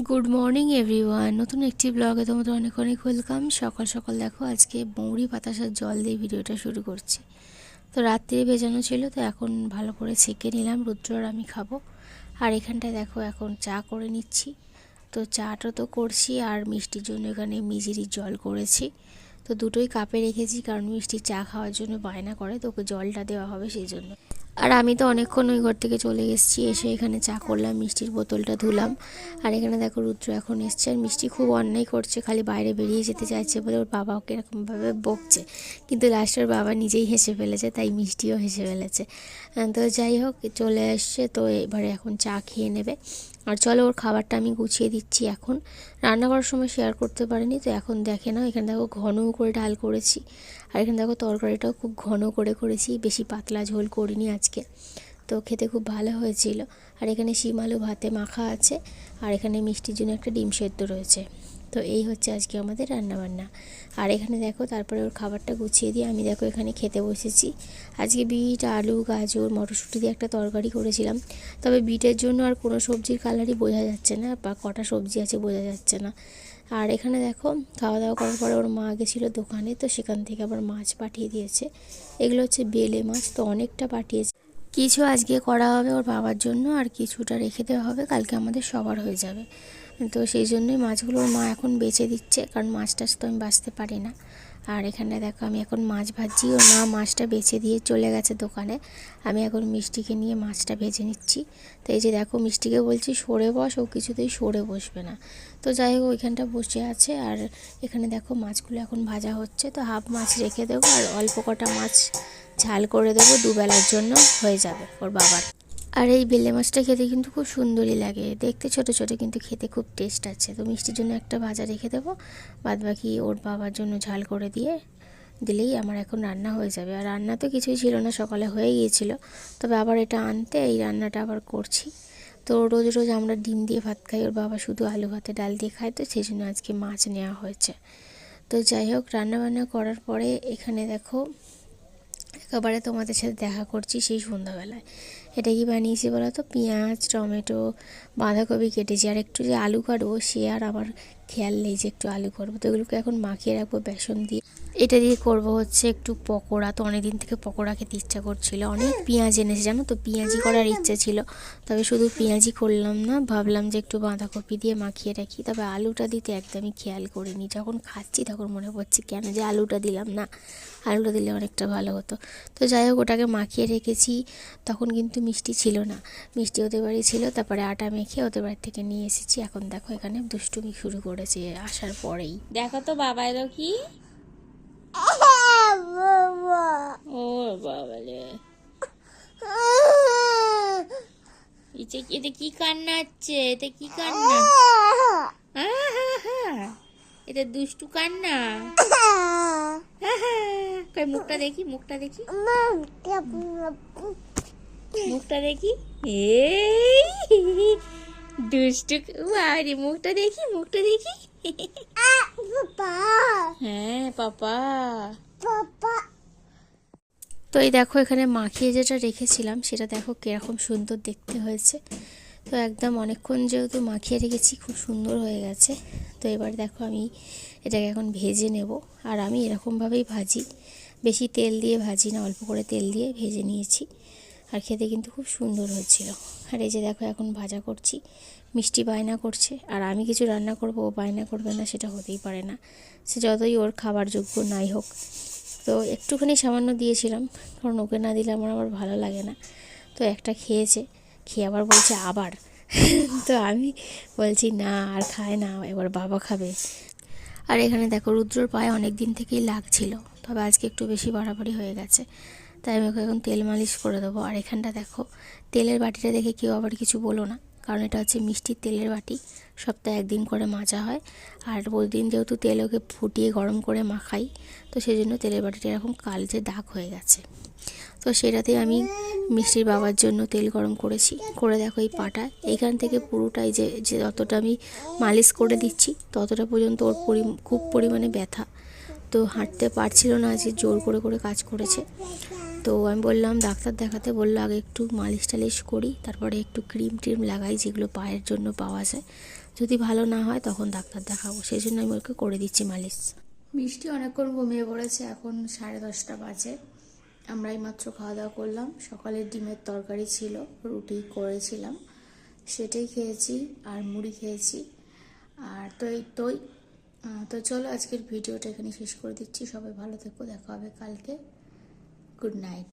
Good morning everyone, নতুন একটি ব্লগে তোমাদের অনেক অনেক ওয়েলকাম। সকাল সকাল দেখো আজকে মৌরি বাতাসার জল দিয়ে ভিডিওটা শুরু করছি। তো রাত্রে ভেজানো ছিল, তো এখন ভালো করে ছেঁকে নিলাম, রুদ্র আর আমি খাবো। আর এখানটায় দেখো এখন চা করে নিচ্ছি। তো চাটা তো করছি, আর মিষ্টির জন্য এখানে মিজিরির জল করেছি। তো দুটোই কাপে রেখেছি, কারণ মিষ্টি চা খাওয়ার জন্য বায়না করে, তো ওকে জলটা দেওয়া হবে সেই জন্য। আর আমি তো অনেকক্ষণ ওই ঘর থেকে চলে এসেছি, এসে এখানে চা করলাম, মিষ্টির বোতলটা ধুলাম। আর এখানে দেখো রুদ্র এখন এসছে, আর মিষ্টি খুব অন্যায় করছে, খালি বাইরে বেরিয়ে যেতে চাইছে বলে ওর বাবা ওকে এরকমভাবে বকছে, কিন্তু লাস্টে ওর বাবা নিজেই হেসে ফেলেছে, তাই মিষ্টিও হেসে ফেলেছে। তো যাই হোক, চলে আসছে, তো এবারে এখন চা খেয়ে নেবে। আর চলো ওর খাবারটা আমি গুছিয়ে দিচ্ছি। এখন রান্না করার সময় শেয়ার করতে পারিনি, তো এখন দেখে নাও, এখানে দেখো ঘন করে ডাল করেছি। আর এখানে দেখো তরকারিটাও খুব ঘন করে করেছি, বেশি পাতলা ঝোল করিনি আজকে। তো খেতে খুব ভালো হয়েছিল। আর এখানে শিম আলু ভাতে মাখা আছে, আর এখানে মিষ্টির জন্য একটা ডিম সেদ্ধ রয়েছে। তো এই হচ্ছে আজকে আমাদের রান্নাবান্না। আর এখানে দেখো তারপরে ওর খাবারটা গুছিয়ে দিয়ে আমি দেখো এখানে খেতে বসেছি। আজকে বিট, আলু, গাজর, মটরশুঁটি দিয়ে একটা তরকারি করেছিলাম। তবে বিটের জন্য আর কোনো সবজির কালারই বোঝা যাচ্ছে না, বা কটা সবজি আছে বোঝা যাচ্ছে না। আর এখানে দেখো খাওয়া দাওয়া করার পরে ওর মা গেছিলো দোকানে, তো সেখান থেকে আবার মাছ পাঠিয়ে দিয়েছে। এগুলো হচ্ছে বেলে মাছ, তো অনেকটা পাঠিয়েছে। কিছু আজকে করা হবে ওর বাবার জন্য, আর কিছুটা রেখে দেওয়া হবে, কালকে আমাদের সবার হয়ে যাবে। তো সেই জন্যই মাছগুলো ওর মা এখন বেছে দিচ্ছে, কারণ মাছ টাছ তো আমি বাছতে পারি না। আর এখানে দেখো আমি এখন মাছ ভাজছি, ওর মা মাছটা বেছে দিয়ে চলে গেছে দোকানে। আমি এখন মিষ্টিকে নিয়ে মাছটা ভেজে নিচ্ছি। তো এই যে দেখো মিষ্টিকে বলছি সরে বস, ও কিছুতেই সরে বসবে না। তো যাই হোক ওইখানটা বসে আছে। আর এখানে দেখো মাছগুলো এখন ভাজা হচ্ছে, তো হাফ মাছ রেখে দেবো, আর অল্প কটা মাছ ঝাল করে দেবো, দুবেলার জন্য হয়ে যাবে ওর বাবার। আর এই বেলে মাছটা খেতে কিন্তু খুব সুন্দরই লাগে দেখতে, ছোট ছোট, কিন্তু খেতে খুব টেস্ট আছে। তো মিষ্টির জন্য একটা ভাজা রেখে দেবো, বাদ বাকি ওর বাবার জন্য ঝাল করে দিলেই আমার এখন রান্না হয়ে যাবে। আর রান্না তো কিছুই ছিল না, সকালে হয়ে গিয়েছিল, তবে আবার এটা আনতে এই রান্নাটা আবার করছি। তো রোজ রোজ আমরা ডিম দিয়ে ভাত খাই, ওর বাবা শুধু আলু ভাতে ডাল দিয়ে খায়, তো সেই জন্য আজকে মাছ নেওয়া হয়েছে। তো যাই হোক রান্নাবান্না করার পরে এখানে দেখো একেবারে তোমাদের সাথে দেখা করছি সেই সন্ধ্যাবেলায়। এটা কি বানিয়েছি বলো তো, পেঁয়াজ, টমেটো, বাঁধাকপি কেটেছি, আর একটু যে আলু কাটবো সে আর আমার খেয়াল নেই যে একটু আলু করবো। তো এগুলোকে এখন মাখিয়ে রাখবো বেসন দিয়ে। এটা দিয়ে করব হচ্ছে একটু পকোড়া। তো অনেক দিন থেকে পকোড়া খেতে ইচ্ছা করছিল, অনেক পেঁয়াজ এনেছে জানো তো, পেঁয়াজি করার ইচ্ছে ছিল, তবে শুধু পেঁয়াজি করলাম না, ভাবলাম যে একটু বাঁধাকপি দিয়ে মাখিয়ে রাখি। তবে আলুটা দিতে একদমই খেয়াল করিনি, যখন খাচ্ছি তখন মনে পড়ছে কেন যে আলুটা দিলাম না, আলুটা দিলে অনেকটা ভালো হতো। তো যাই হোক ওটাকে মাখিয়ে রেখেছি। তখন কিন্তু মিষ্টি ছিল না, মিষ্টি ওদের বাড়ি ছিল, তারপরে আটা মেখে ওদের বাড়ি থেকে নিয়ে এসেছি। এখন দেখো এখানে দুষ্টুমি শুরু করেছে আসার পরেই। দেখো তো বাবা এলো কি, ও বাবা রে, এটা কি কান্না হচ্ছে, এটা কি কান্না, এটা দুষ্টু কান্না। মুখটা দেখি, মুখটা দেখি, মুখটা দেখি, এই দুষ্টু, আরে মুখটা দেখি, মুখটা দেখি, হ্যাঁ পাপা। তো এই দেখো এখানে মাখিয়ে যেটা রেখেছিলাম সেটা দেখো কিরকম সুন্দর দেখতে হয়েছে। তো একদম অনেকক্ষণ যেহেতু মাখিয়ে রেখেছি, খুব সুন্দর হয়ে গেছে। তো এবার দেখো আমি এটাকে এখন ভেজে নেব। আর আমি এরকমভাবেই ভাজি, বেশি তেল দিয়ে ভাজি না, অল্প করে তেল দিয়ে ভেজে নিয়েছি। আর খেতে কিন্তু খুব সুন্দর হয়েছিল। আর এই যে দেখো এখন ভাজা করছি, মিষ্টি বায়না করছে, আর আমি কিছু রান্না করব ও বায়না করবে না, সেটা হতেই পারে না, সে যতই ওর খাবার যোগ্য নাই হোক। তো একটুখানি সামান্য দিয়েছিলাম, কারণ ওকে না দিলে আমার আবার ভালো লাগে না। তো একটা খেয়েছে, খেয়ে আবার বলছে আবার। তো আমি বলছি না আর খায় না, এবার বাবা খাবে। আর এখানে দেখো রুদ্রর পায়ে অনেক দিন থেকেই লাগছিল, তবে আজকে একটু বেশি বাড়াবাড়ি হয়ে গেছে, তাই আমি ওকে এখন তেল মালিশ করে দেবো। আর এখানটা দেখো তেলের বাটিটা দেখে কেউ আবার কিছু বলো না, কারণ এটা হচ্ছে মিষ্টির তেলের বাটি, সপ্তাহে একদিন করে মাজা হয়। আর ওই দিন যেহেতু তেল ওকে ফুটিয়ে গরম করে মাখাই, তো সেই জন্য তেলের বাটিটা এরকম কালচে দাগ হয়ে গেছে। তো সেটাতে আমি মিষ্টির বাবার জন্য তেল গরম করেছি, করে দেখো এই পাটা এইখান থেকে পুরোটাই যে যতটা আমি মালিশ করে দিচ্ছি ততটা পর্যন্ত ওর খুব পরিমাণে ব্যথা। তো হাঁটতে পারছিল না, যে জোর করে করে কাজ করেছে। তো আমি বললাম ডাক্তার দেখাতে, বললো আগে একটু মালিশ টালিশ করি, তারপরে একটু ক্রিম ট্রিম লাগাই, যেগুলো পায়ের জন্য পাওয়া যায়। যদি ভালো না হয় তখন ডাক্তার দেখাবো, সেই জন্য আমি ওকে করে দিচ্ছি মালিশ। মিষ্টি অনেকক্ষণ ঘুমিয়ে পড়েছে, এখন 10:30 বাজে। আমরা এইমাত্র খাওয়া দাওয়া করলাম। সকালের ডিমের তরকারি ছিল, রুটি করেছিলাম, সেটাই খেয়েছি, আর মুড়ি খেয়েছি। আর তো চলো আজকের ভিডিওটা এখানে শেষ করে দিচ্ছি। সবাই ভালো থেকো, দেখা হবে কালকে। Good night.